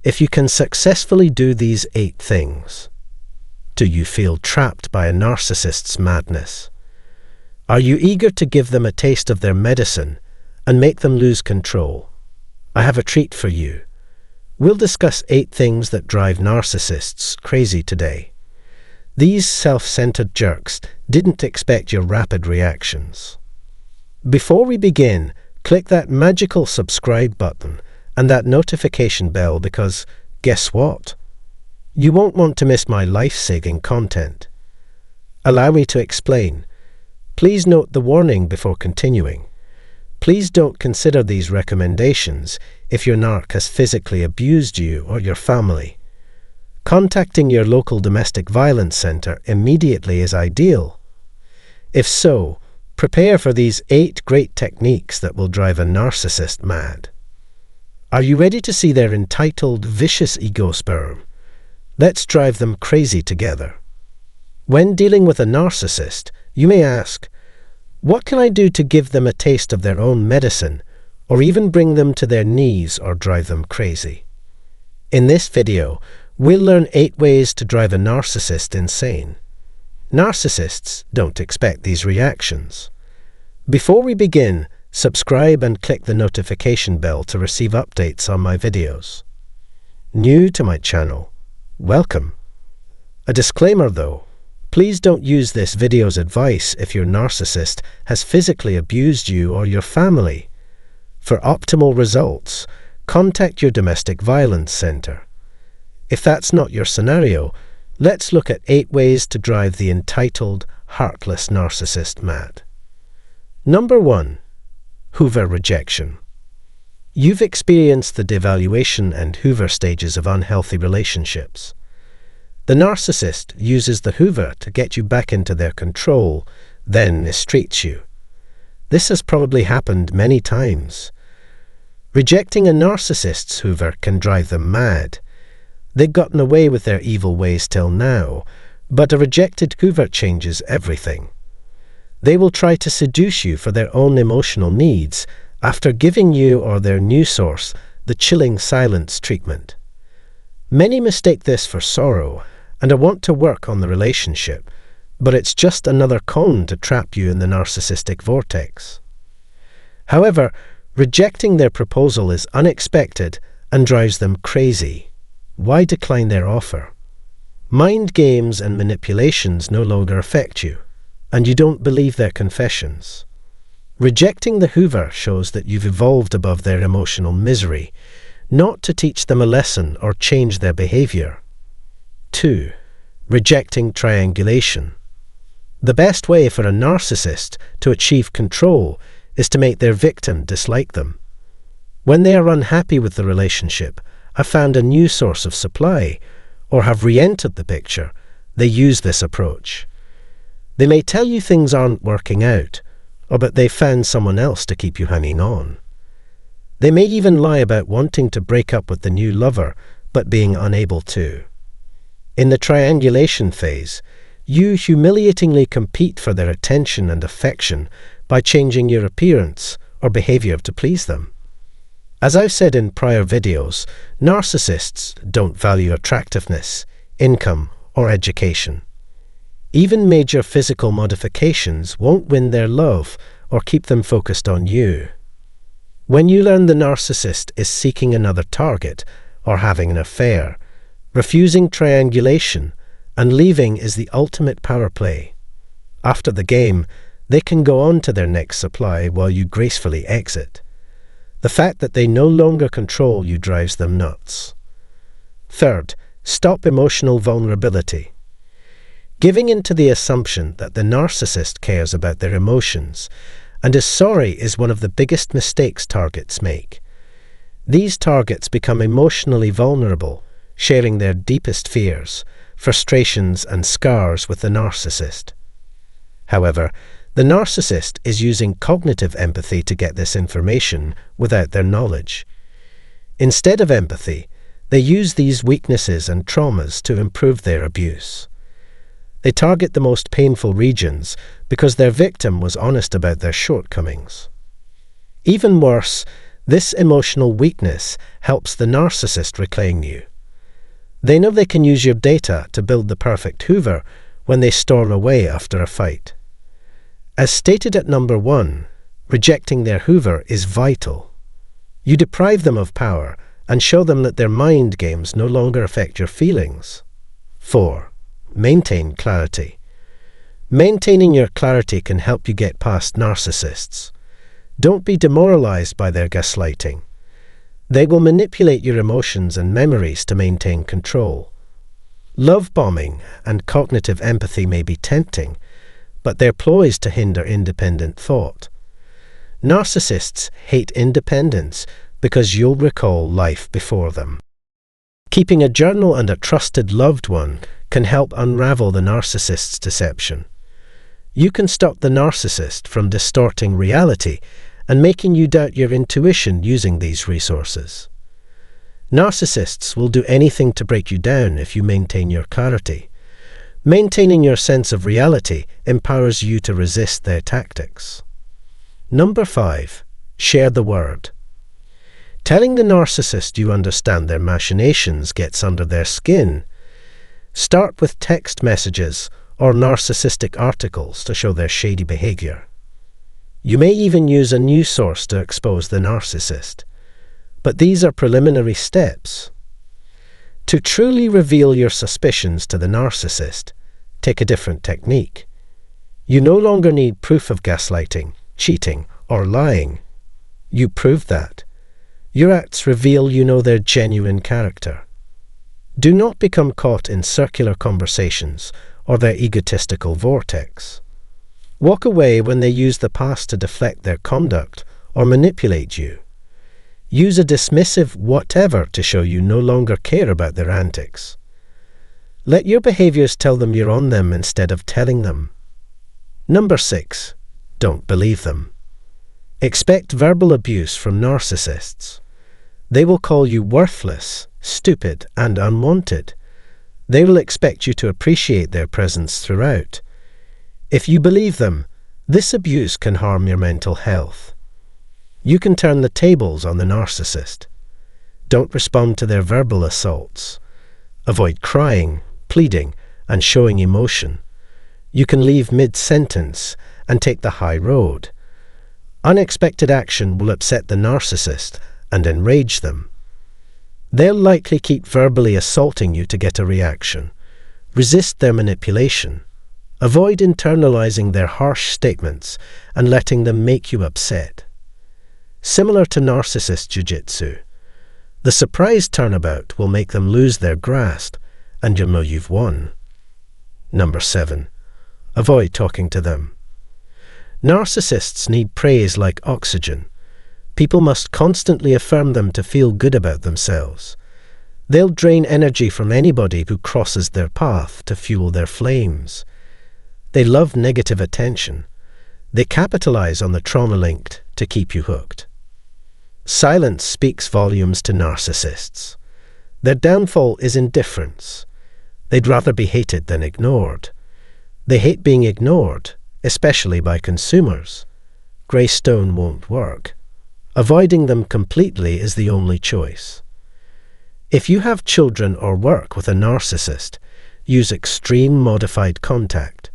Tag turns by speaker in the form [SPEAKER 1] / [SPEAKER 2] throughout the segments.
[SPEAKER 1] if you can successfully do these 8 things. Do you feel trapped by a narcissist's madness? Are you eager to give them a taste of their medicine and make them lose control? I have a treat for you. We'll discuss 8 things that drive narcissists crazy today. These self-centered jerks didn't expect your rapid reactions. Before we begin, click that magical subscribe button and that notification bell because, guess what? You won't want to miss my life-saving content. Allow me to explain. Please note the warning before continuing. Please don't consider these recommendations if your narc has physically abused you or your family. Contacting your local domestic violence center immediately is ideal. If so, prepare for these 8 great techniques that will drive a narcissist mad. Are you ready to see their entitled, vicious ego sperm? Let's drive them crazy together. When dealing with a narcissist, you may ask, what can I do to give them a taste of their own medicine, or even bring them to their knees or drive them crazy? In this video, we'll learn 8 ways to drive a narcissist insane. Narcissists don't expect these reactions. Before we begin, subscribe and click the notification bell to receive updates on my videos. New to my channel, welcome. A disclaimer though, please don't use this video's advice if your narcissist has physically abused you or your family. For optimal results, contact your domestic violence center. If that's not your scenario, let's look at 8 ways to drive the entitled, heartless narcissist mad. Number 1. Hoover rejection. You've experienced the devaluation and Hoover stages of unhealthy relationships. The narcissist uses the Hoover to get you back into their control, then mistreats you. This has probably happened many times. Rejecting a narcissist's Hoover can drive them mad. They've gotten away with their evil ways till now, but a rejected Hoover changes everything. They will try to seduce you for their own emotional needs after giving you or their new source the chilling silence treatment. Many mistake this for sorrow and want to work on the relationship, but it's just another cone to trap you in the narcissistic vortex. However, rejecting their proposal is unexpected and drives them crazy. Why decline their offer? Mind games and manipulations no longer affect you, and you don't believe their confessions. Rejecting the Hoover shows that you've evolved above their emotional misery, not to teach them a lesson or change their behavior. 2. Rejecting triangulation. The best way for a narcissist to achieve control is to make their victim dislike them. When they are unhappy with the relationship, have found a new source of supply, or have re-entered the picture, they use this approach. They may tell you things aren't working out, or that they've found someone else to keep you hanging on. They may even lie about wanting to break up with the new lover, but being unable to. In the triangulation phase, you humiliatingly compete for their attention and affection by changing your appearance or behavior to please them. As I've said in prior videos, narcissists don't value attractiveness, income, or education. Even major physical modifications won't win their love or keep them focused on you. When you learn the narcissist is seeking another target or having an affair, refusing triangulation and leaving is the ultimate power play. After the game, they can go on to their next supply while you gracefully exit. The fact that they no longer control you drives them nuts. 3rd, stop emotional vulnerability. Giving in to the assumption that the narcissist cares about their emotions and is sorry is one of the biggest mistakes targets make. These targets become emotionally vulnerable, sharing their deepest fears, frustrations and scars with the narcissist. However, the narcissist is using cognitive empathy to get this information without their knowledge. Instead of empathy, they use these weaknesses and traumas to improve their abuse. They target the most painful regions because their victim was honest about their shortcomings. Even worse, This emotional weakness helps the narcissist reclaim you. They know they can use your data to build the perfect hoover when they storm away after a fight. As stated at number 1, rejecting their hoover is vital. You deprive them of power and show them that their mind games no longer affect your feelings. 4. Maintain clarity. Maintaining your clarity can help you get past narcissists. Don't be demoralized by their gaslighting. They will manipulate your emotions and memories to maintain control. Love bombing and cognitive empathy may be tempting, but they're ploys to hinder independent thought. Narcissists hate independence because you'll recall life before them. Keeping a journal and a trusted loved one can help unravel the narcissist's deception. You can stop the narcissist from distorting reality and making you doubt your intuition using these resources. Narcissists will do anything to break you down if you maintain your clarity. Maintaining your sense of reality empowers you to resist their tactics. Number 5. Share the word. Telling the narcissist you understand their machinations gets under their skin. Start with text messages or narcissistic articles to show their shady behavior. You may even use a news source to expose the narcissist, but these are preliminary steps. To truly reveal your suspicions to the narcissist, take a different technique. You no longer need proof of gaslighting, cheating, or lying. You proved that. Your acts reveal you know their genuine character. Do not become caught in circular conversations or their egotistical vortex. Walk away when they use the past to deflect their conduct or manipulate you. Use a dismissive whatever to show you no longer care about their antics. Let your behaviors tell them you're on them instead of telling them. Number 6. Don't believe them. Expect verbal abuse from narcissists. They will call you worthless, stupid, and unwanted. They will expect you to appreciate their presence throughout. If you believe them, this abuse can harm your mental health. You can turn the tables on the narcissist. Don't respond to their verbal assaults. Avoid crying, pleading, and showing emotion. You can leave mid-sentence and take the high road. Unexpected action will upset the narcissist and enrage them. They'll likely keep verbally assaulting you to get a reaction. Resist their manipulation. Avoid internalizing their harsh statements and letting them make you upset. Similar to narcissist jiu-jitsu, the surprise turnabout will make them lose their grasp, and you'll know you've won. Number 7. Avoid talking to them. Narcissists need praise like oxygen. People must constantly affirm them to feel good about themselves. They'll drain energy from anybody who crosses their path to fuel their flames. They love negative attention. They capitalize on the trauma linked to keep you hooked. Silence speaks volumes to narcissists. Their downfall is indifference. They'd rather be hated than ignored. They hate being ignored, especially by consumers. Greystone won't work. Avoiding them completely is the only choice. If you have children or work with a narcissist, use extreme modified contact.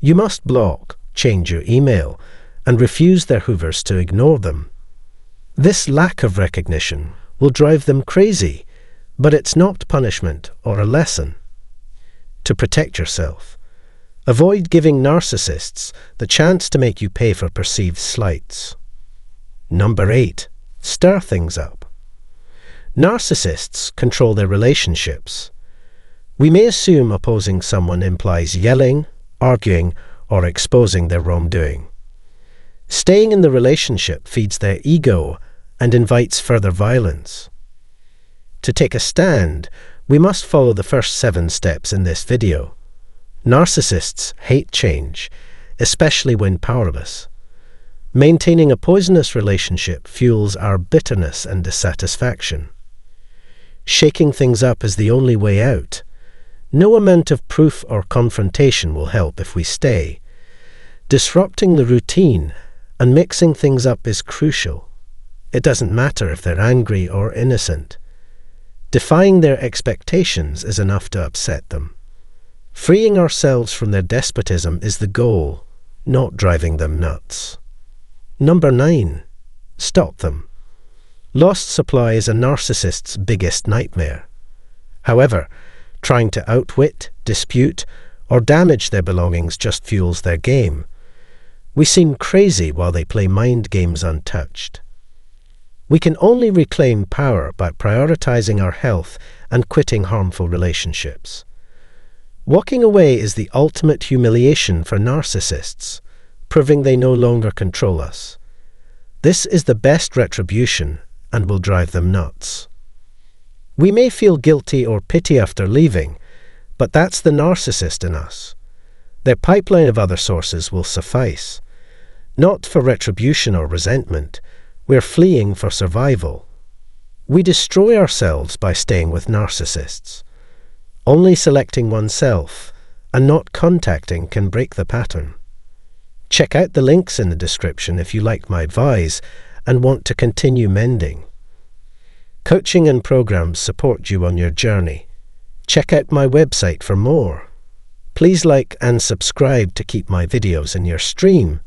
[SPEAKER 1] You must block, change your email, and refuse their hoovers to ignore them. This lack of recognition will drive them crazy, but it's not punishment or a lesson. To protect yourself, avoid giving narcissists the chance to make you pay for perceived slights. Number 8. Stir things up. Narcissists control their relationships. We may assume opposing someone implies yelling, arguing, or exposing their wrongdoing. Staying in the relationship feeds their ego and invites further violence. To take a stand, we must follow the first 7 steps in this video. Narcissists hate change, especially when powerless. Maintaining a poisonous relationship fuels our bitterness and dissatisfaction. Shaking things up is the only way out. No amount of proof or confrontation will help if we stay. Disrupting the routine and mixing things up is crucial. It doesn't matter if they're angry or innocent. Defying their expectations is enough to upset them. Freeing ourselves from their despotism is the goal, not driving them nuts. Number 9. Stop them. Lost supply is a narcissist's biggest nightmare. However, trying to outwit, dispute, or damage their belongings just fuels their game. We seem crazy while they play mind games untouched. We can only reclaim power by prioritizing our health and quitting harmful relationships. Walking away is the ultimate humiliation for narcissists, proving they no longer control us. This is the best retribution and will drive them nuts. We may feel guilty or pity after leaving, but that's the narcissist in us. Their pipeline of other sources will suffice. Not for retribution or resentment, we're fleeing for survival. We destroy ourselves by staying with narcissists. Only selecting oneself and not contacting can break the pattern. Check out the links in the description if you like my advice and want to continue mending. Coaching and programs support you on your journey. Check out my website for more. Please like and subscribe to keep my videos in your stream.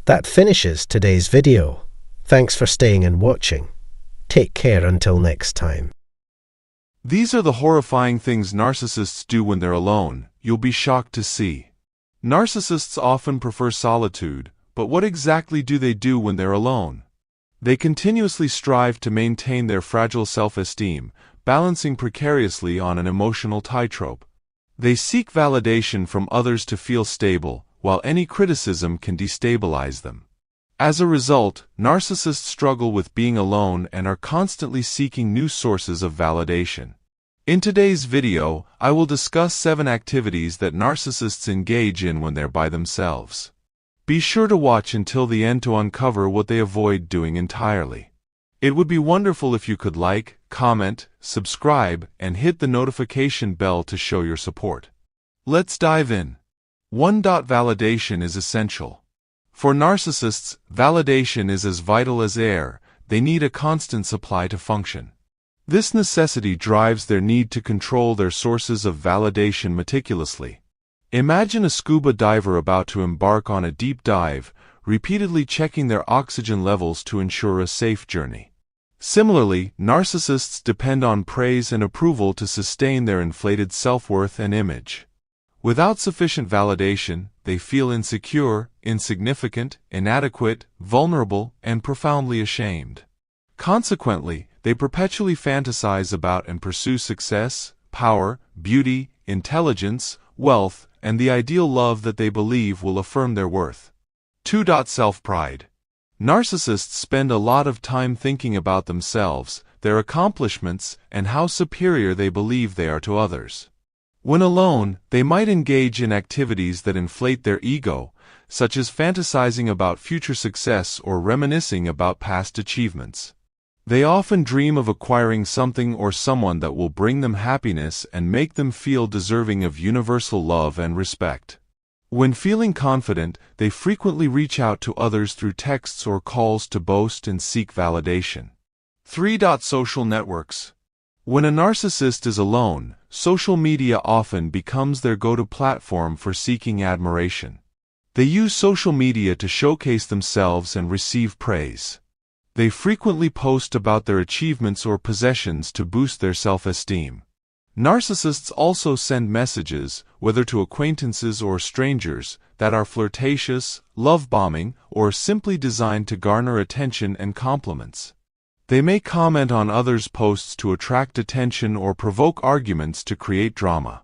[SPEAKER 1] That finishes today's video. Thanks for staying and watching. Take care until next time.
[SPEAKER 2] These are the horrifying things narcissists do when they're alone. You'll be shocked to see. Narcissists often prefer solitude, but what exactly do they do when they're alone? They continuously strive to maintain their fragile self-esteem, balancing precariously on an emotional tightrope. They seek validation from others to feel stable, while any criticism can destabilize them. As a result, narcissists struggle with being alone and are constantly seeking new sources of validation. In today's video, I will discuss 7 activities that narcissists engage in when they're by themselves. Be sure to watch until the end to uncover what they avoid doing entirely. It would be wonderful if you could like, comment, subscribe, and hit the notification bell to show your support. Let's dive in. 1. Validation is essential. For narcissists, validation is as vital as air. They need a constant supply to function. This necessity drives their need to control their sources of validation meticulously. Imagine a scuba diver about to embark on a deep dive, repeatedly checking their oxygen levels to ensure a safe journey. Similarly, narcissists depend on praise and approval to sustain their inflated self-worth and image. Without sufficient validation, they feel insecure, insignificant, inadequate, vulnerable, and profoundly ashamed. Consequently, they perpetually fantasize about and pursue success, power, beauty, intelligence, wealth, and the ideal love that they believe will affirm their worth. 2. Self-pride. Narcissists spend a lot of time thinking about themselves, their accomplishments, and how superior they believe they are to others. When alone, they might engage in activities that inflate their ego, such as fantasizing about future success or reminiscing about past achievements. They often dream of acquiring something or someone that will bring them happiness and make them feel deserving of universal love and respect. When feeling confident, they frequently reach out to others through texts or calls to boast and seek validation. 3. Social networks. When a narcissist is alone, social media often becomes their go-to platform for seeking admiration. They use social media to showcase themselves and receive praise. They frequently post about their achievements or possessions to boost their self-esteem. Narcissists also send messages, whether to acquaintances or strangers, that are flirtatious, love-bombing, or simply designed to garner attention and compliments. They may comment on others' posts to attract attention or provoke arguments to create drama.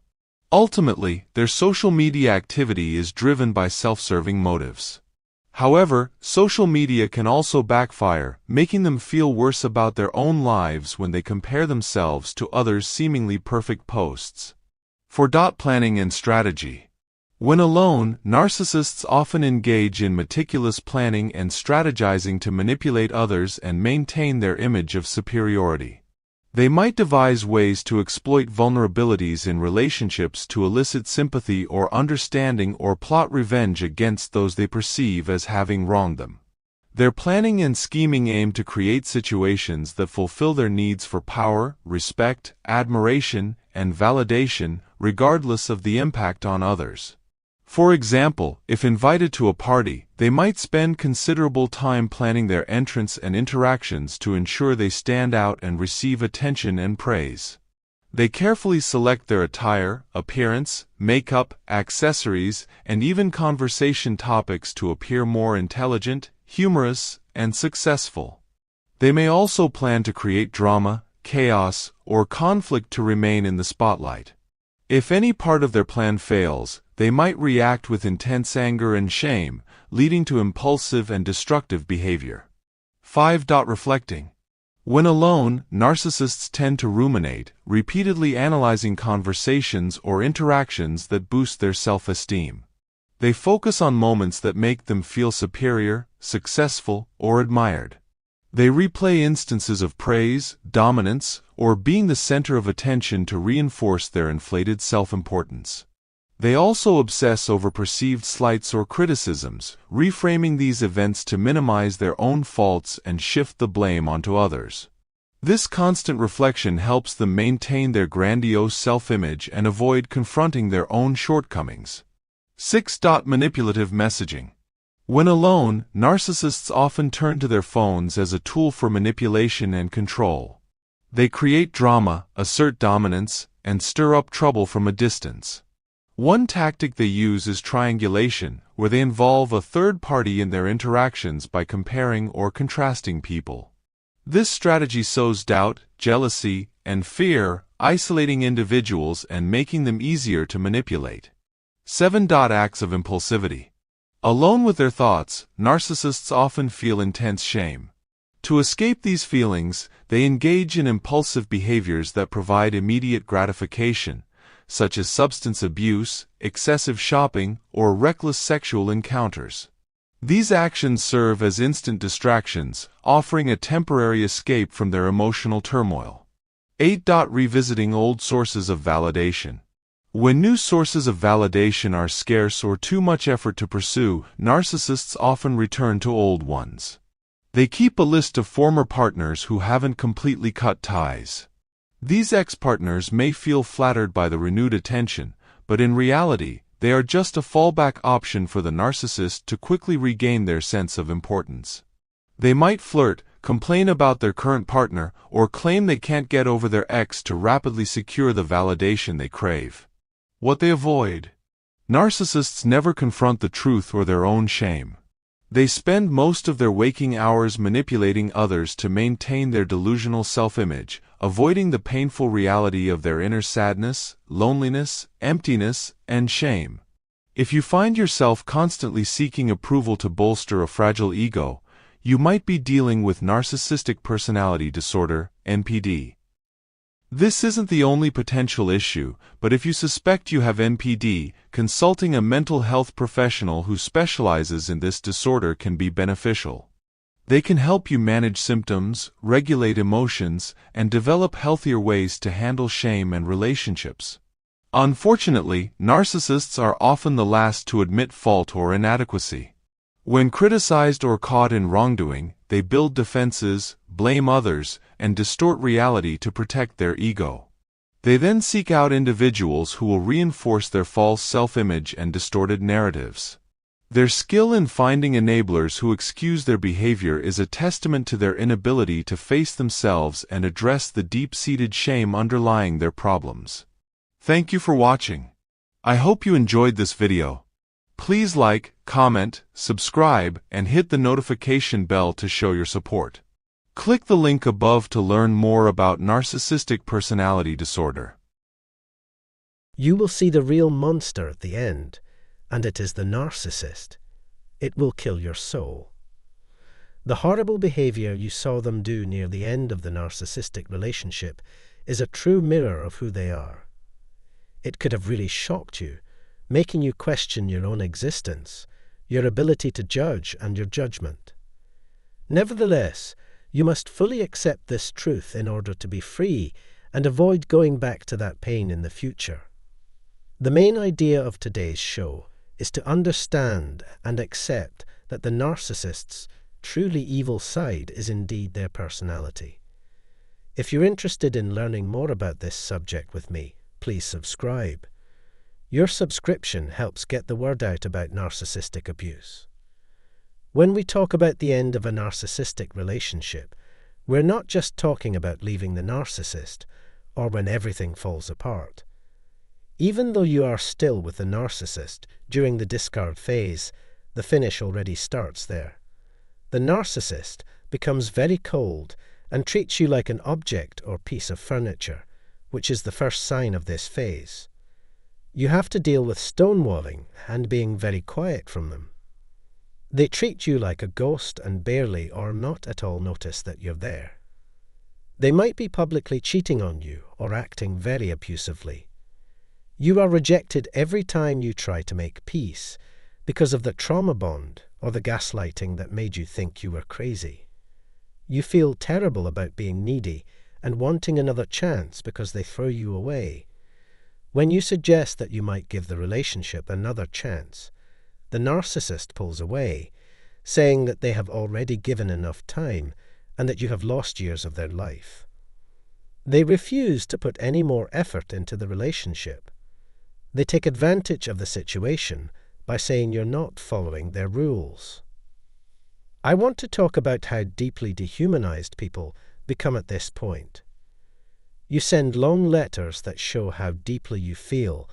[SPEAKER 2] Ultimately, their social media activity is driven by self-serving motives. However, social media can also backfire, making them feel worse about their own lives when they compare themselves to others' seemingly perfect posts. 4. Planning and strategy. When alone, narcissists often engage in meticulous planning and strategizing to manipulate others and maintain their image of superiority. They might devise ways to exploit vulnerabilities in relationships to elicit sympathy or understanding or plot revenge against those they perceive as having wronged them. Their planning and scheming aim to create situations that fulfill their needs for power, respect, admiration, and validation, regardless of the impact on others. For example, if invited to a party, they might spend considerable time planning their entrance and interactions to ensure they stand out and receive attention and praise. They carefully select their attire, appearance, makeup, accessories, and even conversation topics to appear more intelligent, humorous, and successful. They may also plan to create drama, chaos, or conflict to remain in the spotlight. If any part of their plan fails, they might react with intense anger and shame, leading to impulsive and destructive behavior. 5. Reflecting. When alone, narcissists tend to ruminate, repeatedly analyzing conversations or interactions that boost their self-esteem. They focus on moments that make them feel superior, successful, or admired. They replay instances of praise, dominance, or being the center of attention to reinforce their inflated self-importance. They also obsess over perceived slights or criticisms, reframing these events to minimize their own faults and shift the blame onto others. This constant reflection helps them maintain their grandiose self-image and avoid confronting their own shortcomings. 6. Manipulative messaging. When alone, narcissists often turn to their phones as a tool for manipulation and control. They create drama, assert dominance, and stir up trouble from a distance. One tactic they use is triangulation, where they involve a third party in their interactions by comparing or contrasting people. This strategy sows doubt, jealousy, and fear, isolating individuals and making them easier to manipulate. 7. Acts of impulsivity. Alone with their thoughts, narcissists often feel intense shame. To escape these feelings, they engage in impulsive behaviors that provide immediate gratification, such as substance abuse, excessive shopping, or reckless sexual encounters. These actions serve as instant distractions, offering a temporary escape from their emotional turmoil. 8. Revisiting old sources of validation. When new sources of validation are scarce or too much effort to pursue, narcissists often return to old ones. They keep a list of former partners who haven't completely cut ties. These ex-partners may feel flattered by the renewed attention, but in reality, they are just a fallback option for the narcissist to quickly regain their sense of importance. They might flirt, complain about their current partner, or claim they can't get over their ex to rapidly secure the validation they crave. What they avoid. Narcissists never confront the truth or their own shame. They spend most of their waking hours manipulating others to maintain their delusional self-image, avoiding the painful reality of their inner sadness, loneliness, emptiness, and shame. If you find yourself constantly seeking approval to bolster a fragile ego, you might be dealing with narcissistic personality disorder, NPD. This isn't the only potential issue, but if you suspect you have NPD, consulting a mental health professional who specializes in this disorder can be beneficial. They can help you manage symptoms, regulate emotions, and develop healthier ways to handle shame and relationships. Unfortunately, narcissists are often the last to admit fault or inadequacy. When criticized or caught in wrongdoing, they build defenses, blame others, and distort reality to protect their ego. They then seek out individuals who will reinforce their false self-image and distorted narratives. Their skill in finding enablers who excuse their behavior is a testament to their inability to face themselves and address the deep-seated shame underlying their problems. Thank you for watching. I hope you enjoyed this video. Please like, comment, subscribe, and hit the notification bell to show your support. Click the link above to learn more about narcissistic personality disorder.
[SPEAKER 1] You will see the real monster at the end, and it is the narcissist. It will kill your soul. The horrible behavior you saw them do near the end of the narcissistic relationship is a true mirror of who they are. It could have really shocked you, making you question your own existence, your ability to judge, and your judgment. Nevertheless, you must fully accept this truth in order to be free and avoid going back to that pain in the future. The main idea of today's show is to understand and accept that the narcissists truly evil side is indeed their personality. If you're interested in learning more about this subject with me, please subscribe. Your subscription helps get the word out about narcissistic abuse. When we talk about the end of a narcissistic relationship, we're not just talking about leaving the narcissist or when everything falls apart. Even though you are still with the narcissist during the discard phase, the finish already starts there. The narcissist becomes very cold and treats you like an object or piece of furniture, which is the first sign of this phase. You have to deal with stonewalling and being very quiet from them. They treat you like a ghost and barely or not at all notice that you're there. They might be publicly cheating on you or acting very abusively. You are rejected every time you try to make peace because of the trauma bond or the gaslighting that made you think you were crazy. You feel terrible about being needy and wanting another chance because they throw you away. When you suggest that you might give the relationship another chance, the narcissist pulls away, saying that they have already given enough time and that you have lost years of their life. They refuse to put any more effort into the relationship. They take advantage of the situation by saying you're not following their rules. I want to talk about how deeply dehumanized people become at this point. You send long letters that show how deeply you feel,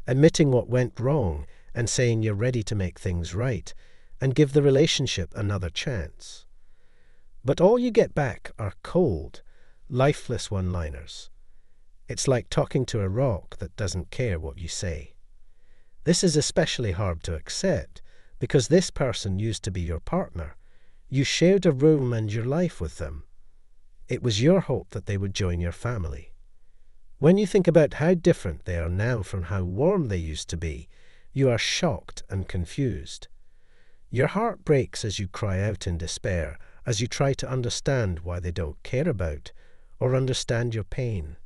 [SPEAKER 1] admitting what went wrong and saying you're ready to make things right and give the relationship another chance. But all you get back are cold, lifeless one-liners. It's like talking to a rock that doesn't care what you say. This is especially hard to accept because this person used to be your partner. You shared a room and your life with them. It was your hope that they would join your family. When you think about how different they are now from how warm they used to be, you are shocked and confused. Your heart breaks as you cry out in despair, as you try to understand why they don't care about or understand your pain.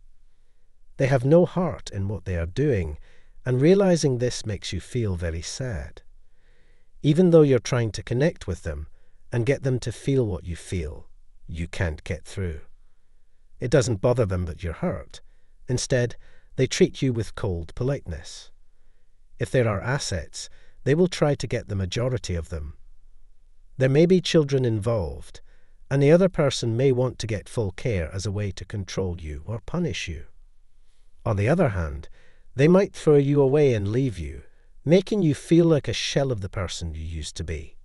[SPEAKER 1] They have no heart in what they are doing, and realizing this makes you feel very sad. Even though you're trying to connect with them and get them to feel what you feel, you can't get through. It doesn't bother them that you're hurt. Instead, they treat you with cold politeness. If there are assets, they will try to get the majority of them. There may be children involved, and the other person may want to get full care as a way to control you or punish you. On the other hand, they might throw you away and leave you, making you feel like a shell of the person you used to be.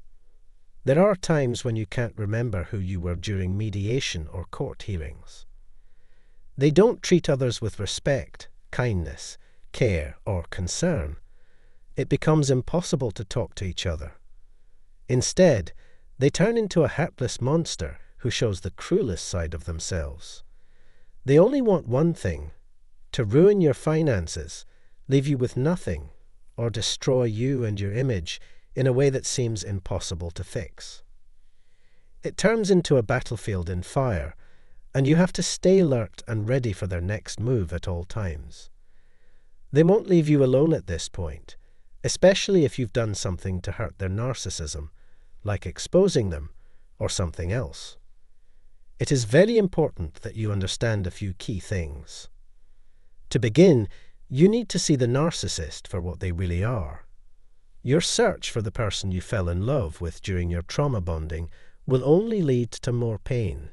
[SPEAKER 1] There are times when you can't remember who you were during mediation or court hearings. They don't treat others with respect, kindness, care, or concern. It becomes impossible to talk to each other. Instead, they turn into a heartless monster who shows the cruelest side of themselves. They only want one thing: to ruin your finances, leave you with nothing, or destroy you and your image in a way that seems impossible to fix. It turns into a battlefield in fire, and you have to stay alert and ready for their next move at all times. They won't leave you alone at this point, especially if you've done something to hurt their narcissism, like exposing them or something else. It is very important that you understand a few key things. To begin, you need to see the narcissist for what they really are. Your search for the person you fell in love with during your trauma bonding will only lead to more pain.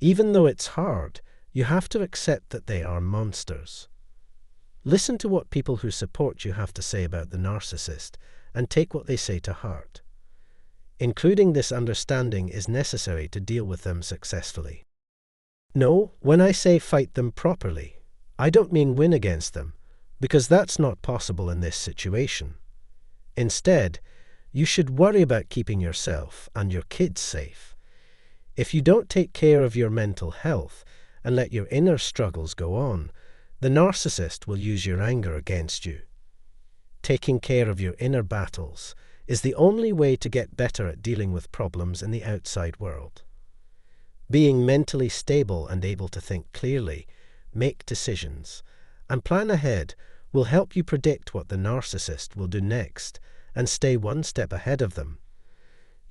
[SPEAKER 1] Even though it's hard, you have to accept that they are monsters. Listen to what people who support you have to say about the narcissist and take what they say to heart. Including this understanding is necessary to deal with them successfully. No, when I say fight them properly, I don't mean win against them, because that's not possible in this situation. Instead, you should worry about keeping yourself and your kids safe. If you don't take care of your mental health and let your inner struggles go on, the narcissist will use your anger against you. Taking care of your inner battles is the only way to get better at dealing with problems in the outside world. Being mentally stable and able to think clearly, make decisions, and plan ahead will help you predict what the narcissist will do next and stay one step ahead of them.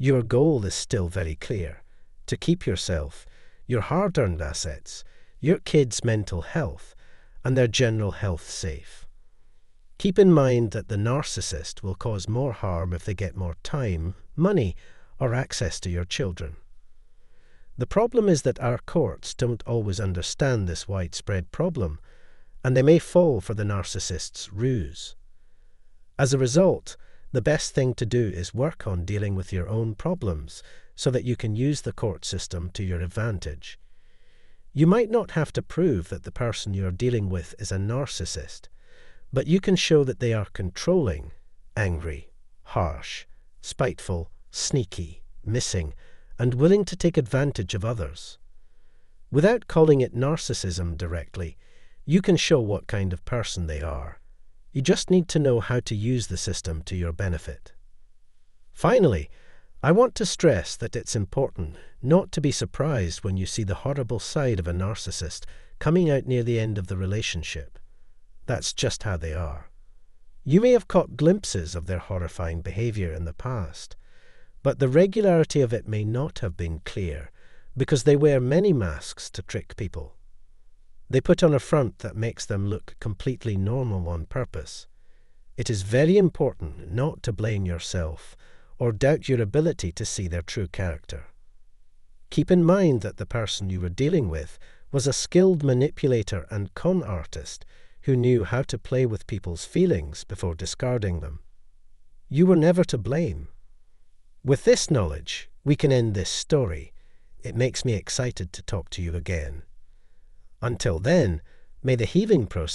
[SPEAKER 1] Your goal is still very clear: to keep yourself, your hard-earned assets, your kids' mental health, and their general health safe. Keep in mind that the narcissist will cause more harm if they get more time, money, or access to your children. The problem is that our courts don't always understand this widespread problem, and they may fall for the narcissist's ruse. As a result, the best thing to do is work on dealing with your own problems so that you can use the court system to your advantage. You might not have to prove that the person you're dealing with is a narcissist, but you can show that they are controlling, angry, harsh, spiteful, sneaky, missing, and willing to take advantage of others. Without calling it narcissism directly, you can show what kind of person they are. You just need to know how to use the system to your benefit. Finally, I want to stress that it's important not to be surprised when you see the horrible side of a narcissist coming out near the end of the relationship. That's just how they are. You may have caught glimpses of their horrifying behavior in the past, but the regularity of it may not have been clear because they wear many masks to trick people. They put on a front that makes them look completely normal on purpose. It is very important not to blame yourself or doubt your ability to see their true character. Keep in mind that the person you were dealing with was a skilled manipulator and con artist who knew how to play with people's feelings before discarding them. You were never to blame. With this knowledge, we can end this story. It makes me excited to talk to you again. Until then, may the healing process